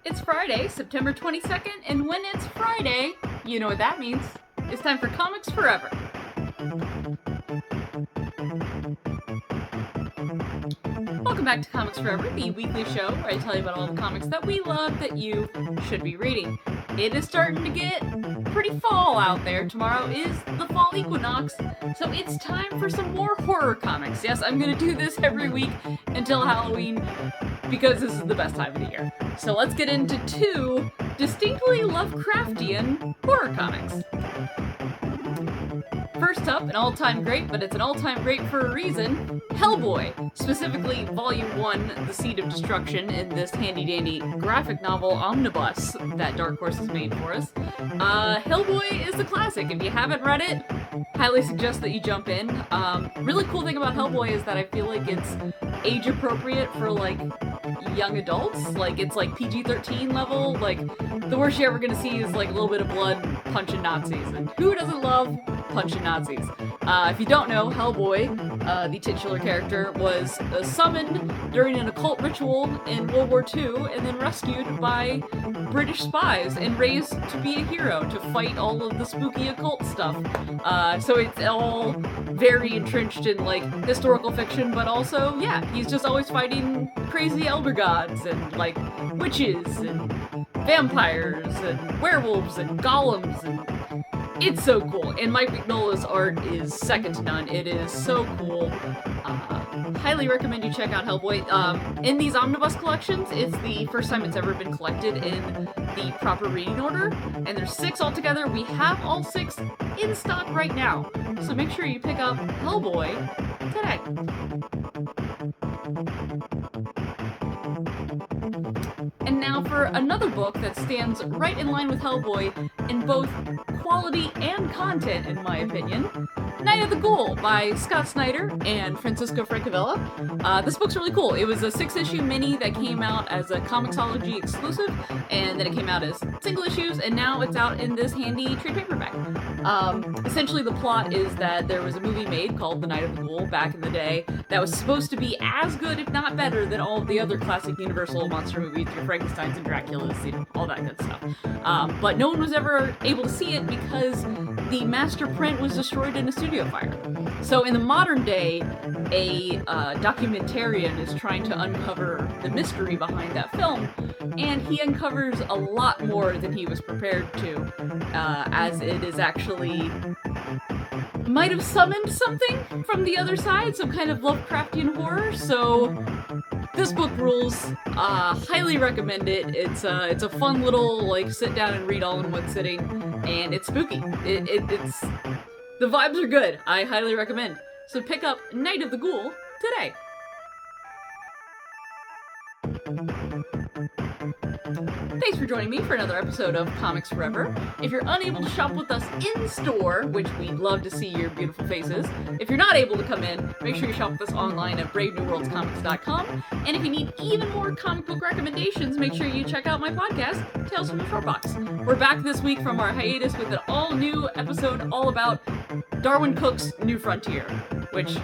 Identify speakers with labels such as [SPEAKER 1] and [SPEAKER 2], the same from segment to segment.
[SPEAKER 1] It's Friday, September 22nd, and when it's Friday, you know what that means. It's time for Comics Forever. Welcome back to Comics Forever, the weekly show where I tell you about all the comics that we love that you should be reading. It is starting to get pretty fall out there. Tomorrow is the fall equinox, so it's time for some more horror comics. Yes, I'm going to do this every week until Halloween because this is the best time of the year. So let's get into two distinctly Lovecraftian horror comics. First up, an all-time great, but it's an all-time great for a reason, Hellboy, specifically Volume 1, The Seed of Destruction, in this handy-dandy graphic novel omnibus that Dark Horse has made for us. Hellboy is the classic. If you haven't read it, highly suggest that you jump in. Really cool thing about Hellboy is that I feel like it's age-appropriate for, like, young adults. Like, it's like PG-13 level. Like, the worst you're ever gonna see is, like, a little bit of blood punching Nazis. And who doesn't love punching Nazis? If you don't know, Hellboy, the titular character, was summoned during an occult ritual in World War II and then rescued by British spies and raised to be a hero to fight all of the spooky occult stuff. So it's all very entrenched in, like, historical fiction, but also, yeah, he's just always fighting crazy elder gods and, like, witches and vampires and werewolves and golems, and it's so cool. And Mike Mignola's art is second to none. It is so cool. Highly recommend you check out Hellboy. In these omnibus collections, it's the first time it's ever been collected in the proper reading order, and there's 6 altogether. We have all 6 in stock right now, so make sure you pick up Hellboy today. And now for another book that stands right in line with Hellboy in both quality and content, in my opinion. Night of the Ghoul by Scott Snyder and Francesco Francavilla. This book's really cool. It was a 6-issue mini that came out as a Comixology exclusive, and then it came out as single issues, and now it's out in this handy trade paperback. Essentially the plot is that there was a movie made called The Night of the Ghoul back in the day that was supposed to be as good, if not better, than all of the other classic Universal monster movies, your Frankensteins and Draculas, you know, all that good stuff. But no one was ever able to see it because the master print was destroyed in a studio fire. So in the modern day, a documentarian is trying to uncover the mystery behind that film, and he uncovers a lot more than he was prepared to, as it is actually might have summoned something from the other side, some kind of Lovecraftian horror. So this book rules. Highly recommend it. It's a fun little, like, sit down and read all in one sitting, and it's spooky. It's the vibes are good. I highly recommend. So pick up Night of the Ghoul today. Thanks for joining me for another episode of Comics Forever. If you're unable to shop with us in store, which we'd love to see your beautiful faces, if you're not able to come in, make sure you shop with us online at bravenewworldscomics.com. And if you need even more comic book recommendations, make sure you check out my podcast, Tales from the Short Box. We're back this week from our hiatus with an all-new episode all about Darwin Cook's New Frontier, which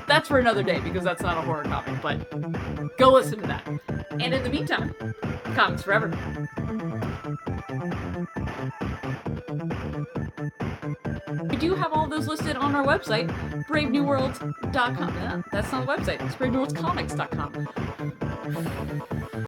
[SPEAKER 1] that's for another day because that's not a horror comic, but go listen to that. And in the meantime, Comics Forever. We do have all those listed on our website, bravenewworlds.com. That's not a website, it's bravenewworldscomics.com.